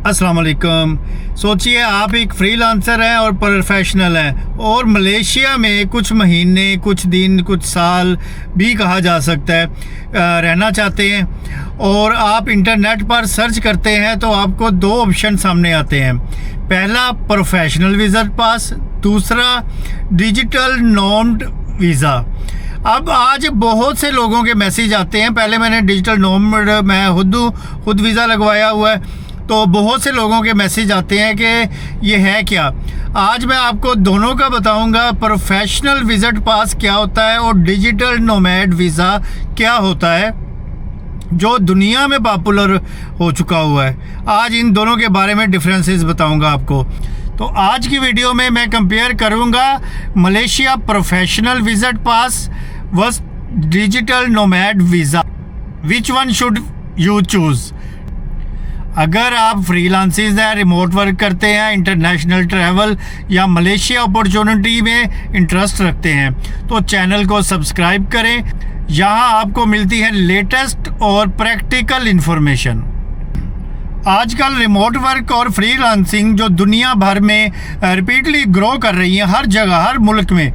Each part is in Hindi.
अस्सलाम वालेकुम। सोचिए आप एक फ्रीलांसर हैं और प्रोफेशनल हैं और मलेशिया में कुछ महीने, कुछ दिन, कुछ साल भी कहा जा सकता है रहना चाहते हैं और आप इंटरनेट पर सर्च करते हैं तो आपको दो ऑप्शन सामने आते हैं। पहला प्रोफेशनल विजिट पास, दूसरा डिजिटल नोमैड वीज़ा। अब आज बहुत से लोगों के मैसेज आते हैं। पहले मैंने डिजिटल नोमैड, मैं खुद वीज़ा लगवाया हुआ है, तो बहुत से लोगों के मैसेज आते हैं कि ये है क्या। आज मैं आपको दोनों का बताऊंगा, प्रोफेशनल विजिट पास क्या होता है और डिजिटल नोमैड वीज़ा क्या होता है जो दुनिया में पॉपुलर हो चुका हुआ है। आज इन दोनों के बारे में डिफरेंसेस बताऊंगा आपको। तो आज की वीडियो में मैं कंपेयर करूंगा Malaysia professional visit pass versus digital nomad visa. Which one should you choose? अगर आप फ्रीलांसर्स हैं, रिमोट वर्क करते हैं, इंटरनेशनल ट्रैवल या मलेशिया अपॉर्चुनिटी में इंटरेस्ट रखते हैं तो चैनल को सब्सक्राइब करें। यहाँ आपको मिलती है लेटेस्ट और प्रैक्टिकल इन्फॉर्मेशन। आजकल रिमोट वर्क और फ्रीलांसिंग जो दुनिया भर में रिपीटली ग्रो कर रही है, हर जगह, हर मुल्क में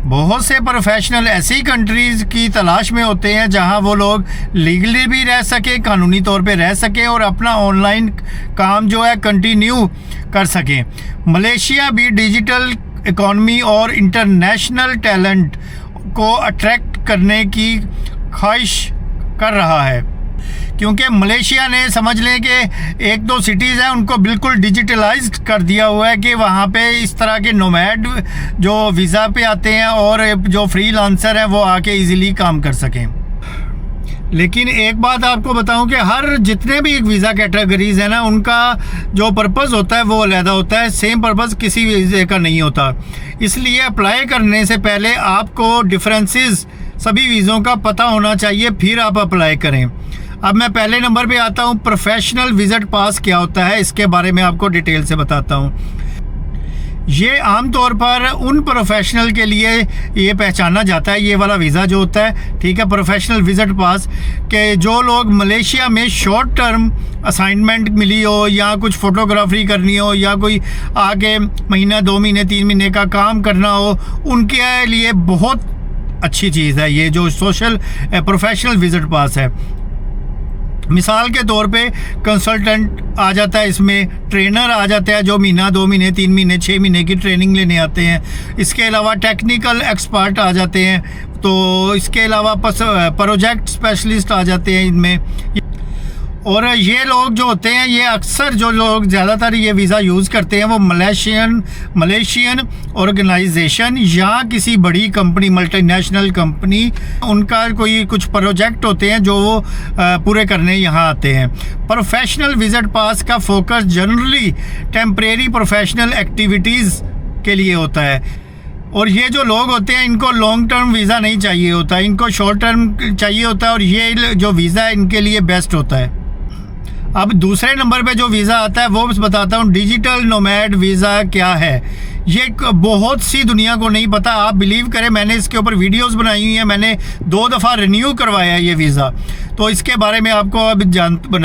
बहुत से प्रोफेशनल ऐसी कंट्रीज़ की तलाश में होते हैं जहां वो लोग लीगली भी रह सके, कानूनी तौर पे रह सकें और अपना ऑनलाइन काम जो है कंटिन्यू कर सकें। मलेशिया भी डिजिटल इकॉनमी और इंटरनेशनल टैलेंट को अट्रैक्ट करने की ख्वाहिश कर रहा है, क्योंकि मलेशिया ने समझ लें कि एक दो सिटीज़ हैं उनको बिल्कुल डिजिटलाइज्ड कर दिया हुआ है कि वहाँ पे इस तरह के नोमैड जो वीज़ा पे आते हैं और जो फ्रीलांसर हैं वो आके इजीली काम कर सकें। लेकिन एक बात आपको बताऊं कि हर जितने भी वीज़ा कैटेगरीज़ हैं ना, उनका जो पर्पज़ होता है वो अलग होता है। सेम पर्पज़ किसी वीज़े का नहीं होता। इसलिए अप्लाई करने से पहले आपको डिफरेंसेस सभी वीज़ों का पता होना चाहिए, फिर आप अप्लाई करें। अब मैं पहले नंबर पे आता हूँ, प्रोफेशनल विजिट पास क्या होता है, इसके बारे में आपको डिटेल से बताता हूँ। ये आमतौर पर उन प्रोफेशनल के लिए ये पहचाना जाता है, ये वाला वीज़ा जो होता है, ठीक है, प्रोफेशनल विजिट पास, के जो लोग मलेशिया में शॉर्ट टर्म असाइनमेंट मिली हो या कुछ फोटोग्राफी करनी हो या कोई आगे महीना, 2 महीने, 3 महीने का काम करना हो, उनके लिए बहुत अच्छी चीज़ है ये जो सोशल प्रोफेशनल विजिट पास है। मिसाल के तौर पे कंसल्टेंट आ जाता है, इसमें ट्रेनर आ जाता है जो महीना, 2 महीने, 3 महीने, 6 महीने की ट्रेनिंग लेने आते हैं। इसके अलावा टेक्निकल एक्सपर्ट आ जाते हैं, तो इसके अलावा प्रोजेक्ट स्पेशलिस्ट आ जाते हैं इनमें। और ये लोग जो होते हैं, ये अक्सर जो लोग ज़्यादातर ये वीज़ा यूज़ करते हैं वो मलेशियन ऑर्गेनाइजेशन या किसी बड़ी कंपनी, मल्टीनेशनल कंपनी, उनका कोई कुछ प्रोजेक्ट होते हैं जो वो पूरे करने यहाँ आते हैं। प्रोफेशनल विजिट पास का focus generally temporary professional activities के लिए होता है और ये जो लोग होते हैं इनको लॉन्ग टर्म वीज़ा नहीं चाहिए होता, इनको शॉर्ट टर्म चाहिए होता है और ये जो वीज़ा है इनके लिए बेस्ट होता है। अब दूसरे नंबर पे जो वीज़ा आता है वो बताता हूँ, डिजिटल नोमैड वीज़ा क्या है। ये बहुत सी दुनिया को नहीं पता। आप बिलीव करें, मैंने इसके ऊपर वीडियोस बनाई हुई हैं, मैंने 2 दफ़ा रिन्यू करवाया है ये वीज़ा, तो इसके बारे में आपको अब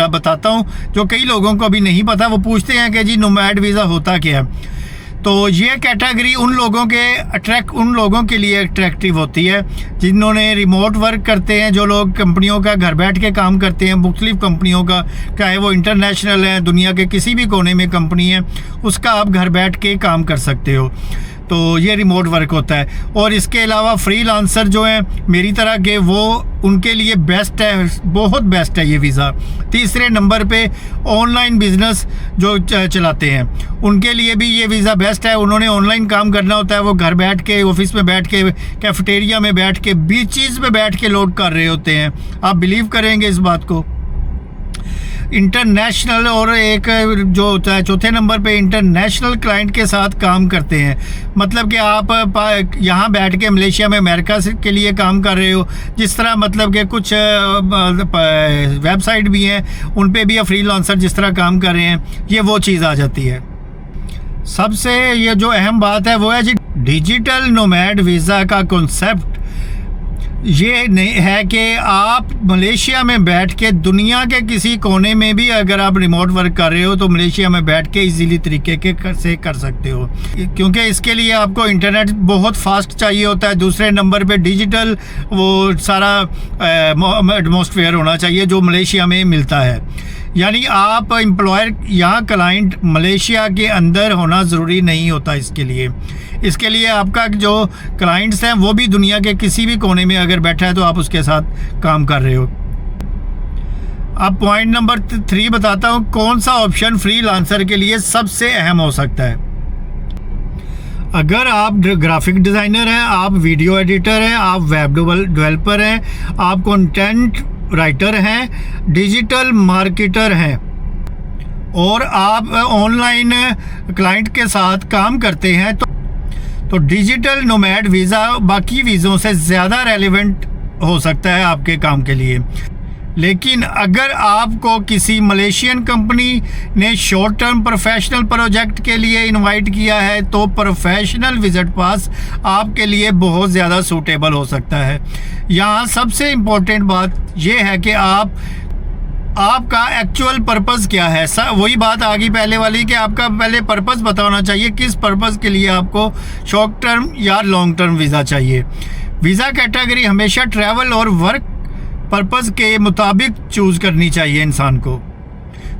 बताता हूँ जो कई लोगों को अभी नहीं पता। वो पूछते हैं कि जी नोमैड वीज़ा होता क्या है। तो ये कैटेगरी उन लोगों के लिए अट्रैक्टिव होती है जिन्होंने रिमोट वर्क करते हैं, जो लोग कंपनियों का घर बैठ के काम करते हैं, मुख्तलिफ कंपनियों का, चाहे वो इंटरनेशनल है, दुनिया के किसी भी कोने में कंपनी है, उसका आप घर बैठ के काम कर सकते हो। तो ये रिमोट वर्क होता है। और इसके अलावा फ्रीलांसर जो हैं मेरी तरह के, वो उनके लिए बेस्ट है, बहुत बेस्ट है ये वीज़ा। तीसरे नंबर पे ऑनलाइन बिजनेस जो चलाते हैं उनके लिए भी ये वीज़ा बेस्ट है। उन्होंने ऑनलाइन काम करना होता है, वो घर बैठ के, ऑफिस में बैठ के, कैफेटेरिया में बैठ के, बीचेस में बैठ के लोग कर रहे होते हैं। आप बिलीव करेंगे इस बात को। इंटरनेशनल और एक जो होता है चौथे नंबर पे, इंटरनेशनल क्लाइंट के साथ काम करते हैं। मतलब कि आप यहाँ बैठ के मलेशिया में अमेरिका के लिए काम कर रहे हो, जिस तरह मतलब कि कुछ वेबसाइट भी हैं उन पे भी फ्रीलांसर जिस तरह काम कर रहे हैं, ये वो चीज़ आ जाती है। सबसे ये जो अहम बात है वो है जी डिजिटल नोमैड वीज़ा का कॉन्सेप्ट। ये नहीं है कि आप मलेशिया में बैठ के दुनिया के किसी कोने में भी अगर आप रिमोट वर्क कर रहे हो तो मलेशिया में बैठ के इजीली तरीके से कर सकते हो, क्योंकि इसके लिए आपको इंटरनेट बहुत फास्ट चाहिए होता है। दूसरे नंबर पे डिजिटल वो सारा एटमॉस्फेयर होना चाहिए जो मलेशिया में मिलता है। यानी आप एम्प्लॉयर या क्लाइंट मलेशिया के अंदर होना ज़रूरी नहीं होता इसके लिए आपका जो क्लाइंट्स हैं वो भी दुनिया के किसी भी कोने में अगर बैठा है तो आप उसके साथ काम कर रहे हो। अब पॉइंट नंबर 3 बताता हूँ, कौन सा ऑप्शन फ्रीलांसर के लिए सबसे अहम हो सकता है। अगर आप ग्राफिक डिज़ाइनर हैं, आप वीडियो एडिटर हैं, आप वेब डेवलपर हैं, आप कंटेंट राइटर हैं, डिजिटल मार्केटर हैं और आप ऑनलाइन क्लाइंट के साथ काम करते हैं तो डिजिटल नोमैड वीज़ा बाकी वीज़ों से ज़्यादा रेलेवेंट हो सकता है आपके काम के लिए। लेकिन अगर आपको किसी मलेशियन कंपनी ने शॉर्ट टर्म प्रोफेशनल प्रोजेक्ट के लिए इनवाइट किया है तो प्रोफेशनल विजिट पास आपके लिए बहुत ज़्यादा सूटेबल हो सकता है। यहाँ सबसे इम्पोर्टेंट बात यह है कि आपका एक्चुअल पर्पस क्या है। वही बात आ गई पहले वाली कि आपका पहले पर्पस बताना चाहिए, किस पर्पस के लिए आपको शॉर्ट टर्म या लॉन्ग टर्म वीज़ा चाहिए। वीज़ा कैटेगरी हमेशा ट्रैवल और वर्क पर्पस के मुताबिक चूज़ करनी चाहिए इंसान को,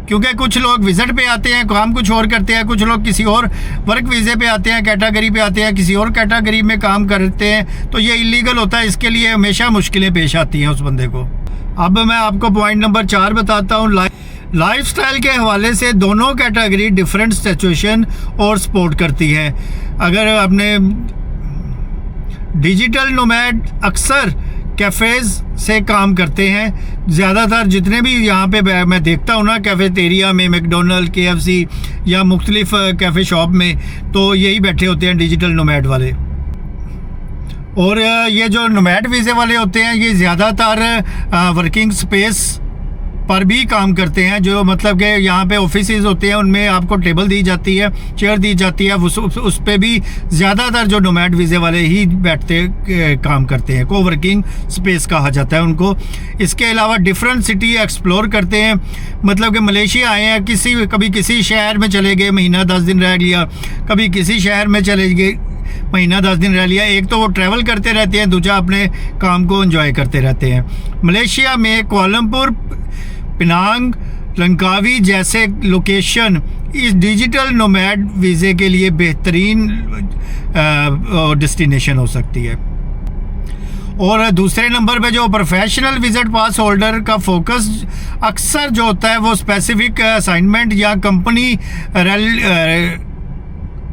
क्योंकि कुछ लोग विजिट पे आते हैं, काम कुछ और करते हैं, कुछ लोग किसी और वर्क वीज़े पे आते हैं, कैटेगरी पे आते हैं, किसी और कैटेगरी में काम करते हैं, तो ये इलीगल होता है। इसके लिए हमेशा मुश्किलें पेश आती हैं उस बंदे को। अब मैं आपको पॉइंट नंबर 4 बताता हूँ। लाइफस्टाइल के हवाले से दोनों कैटेगरी डिफरेंट सिचुएशन और सपोर्ट करती है। अगर आपने डिजिटल नोमैड अक्सर कैफ़ेज़ से काम करते हैं, ज़्यादातर जितने भी यहाँ पे मैं देखता हूँ ना कैफ़ेटेरिया में, मैकडोनल्ड, KFC या मुख्तलिफ कैफ़े शॉप में, तो यही बैठे होते हैं डिजिटल नोमैड वाले। और ये जो नोमैड वीज़े वाले होते हैं ये ज़्यादातर वर्किंग स्पेस पर भी काम करते हैं, जो मतलब कि यहाँ पे ऑफिसेज होते हैं उनमें आपको टेबल दी जाती है, चेयर दी जाती है, उस पे भी ज़्यादातर जो नोमैड वीज़े वाले ही बैठते काम करते हैं, कोवर्किंग स्पेस कहा जाता है उनको। इसके अलावा डिफरेंट सिटी एक्सप्लोर करते हैं, मतलब कि मलेशिया आए हैं, कभी किसी शहर में चले गए, महीना 10 दिन रह लिया, कभी किसी शहर में चले गए, महीना 10 दिन रह लिया। एक तो वो ट्रैवल करते रहते हैं, दूसरा अपने काम को एंजॉय करते रहते हैं। मलेशिया में कोलमपुर, पिनांग, लंकावी जैसे लोकेशन इस डिजिटल नोमैड वीज़े के लिए बेहतरीन डेस्टिनेशन हो सकती है। और दूसरे नंबर पे जो प्रोफेशनल विजिट पास होल्डर का फोकस अक्सर जो होता है वो स्पेसिफिक असाइनमेंट या कंपनी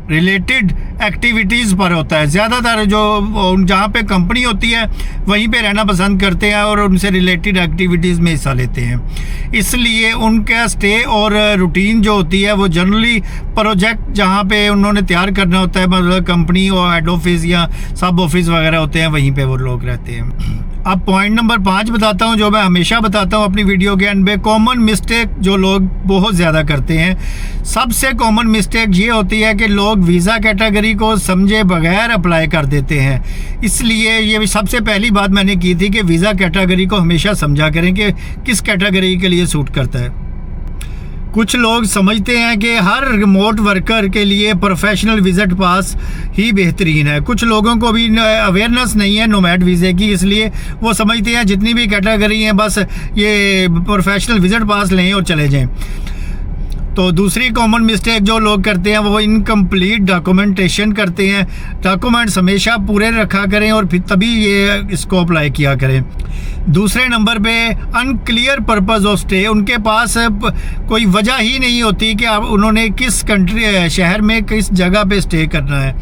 रिलेटेड एक्टिविटीज़ पर होता है। ज़्यादातर जो जहाँ पे कंपनी होती है वहीं पे रहना पसंद करते हैं और उनसे रिलेटेड एक्टिविटीज़ में हिस्सा लेते हैं। इसलिए उनका स्टे और रूटीन जो होती है वो जनरली प्रोजेक्ट जहाँ पे उन्होंने तैयार करना होता है, मतलब कंपनी और हेड ऑफिस या सब ऑफिस वगैरह होते हैं, वहीं पे वो लोग रहते हैं। अब पॉइंट नंबर 5 बताता हूँ, जो मैं हमेशा बताता हूँ अपनी वीडियो के एंड में। कॉमन मिस्टेक जो लोग बहुत ज़्यादा करते हैं, सबसे कॉमन मिस्टेक ये होती है कि लोग वीज़ा कैटेगरी को समझे बगैर अप्लाई कर देते हैं। इसलिए ये भी सबसे पहली बात मैंने की थी कि वीज़ा कैटेगरी को हमेशा समझा करें कि किस कैटेगरी के लिए सूट करता है। कुछ लोग समझते हैं कि हर रिमोट वर्कर के लिए प्रोफेशनल विजिट पास ही बेहतरीन है। कुछ लोगों को भी अवेयरनेस नहीं है नोमैड वीज़े की, इसलिए वो समझते हैं जितनी भी कैटेगरी हैं बस ये प्रोफेशनल विजिट पास लें और चले जाएं। तो दूसरी कॉमन मिस्टेक जो लोग करते हैं वो इनकम्प्लीट डॉक्यूमेंटेशन करते हैं। डॉक्यूमेंट्स हमेशा पूरे रखा करें और फिर तभी ये इसको अप्लाई किया करें। दूसरे नंबर पे अनक्लियर पर्पस ऑफ स्टे, उनके पास कोई वजह ही नहीं होती कि आप उन्होंने किस कंट्री शहर में किस जगह पे स्टे करना है।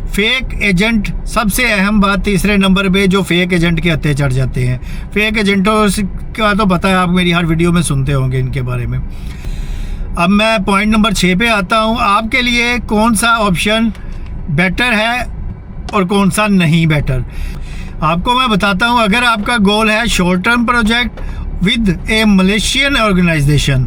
फेक एजेंट, सबसे अहम बात तीसरे नंबर पे, जो फेक एजेंट के हत्थे चढ़ जाते हैं। फेक एजेंटों का तो पता है, आप मेरी हर वीडियो में सुनते होंगे इनके बारे में। अब मैं पॉइंट नंबर 6 पे आता हूँ। आपके लिए कौन सा ऑप्शन बेटर है और कौन सा नहीं बेटर, आपको मैं बताता हूँ। अगर आपका गोल है short term project with a Malaysian organization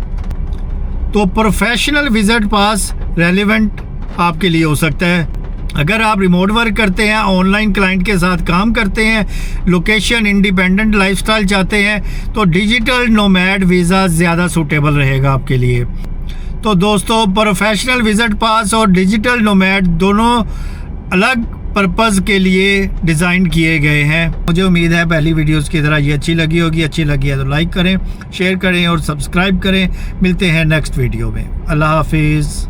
तो प्रोफेशनल विजिट पास रेलिवेंट आपके लिए हो सकता है। अगर आप रिमोट वर्क करते हैं, ऑनलाइन क्लाइंट के साथ काम करते हैं, लोकेशन इंडिपेंडेंट लाइफस्टाइल चाहते हैं, तो डिजिटल नोमैड वीज़ा ज़्यादा सूटेबल रहेगा आपके लिए। तो दोस्तों, प्रोफेशनल विजिट पास और डिजिटल नोमैड दोनों अलग पर्पज़ के लिए डिज़ाइन किए गए हैं। मुझे उम्मीद है पहली वीडियोस की तरह ये अच्छी लगी होगी। अच्छी लगी है तो लाइक करें, शेयर करें और सब्सक्राइब करें। मिलते हैं नेक्स्ट वीडियो में। अल्लाह हाफिज़।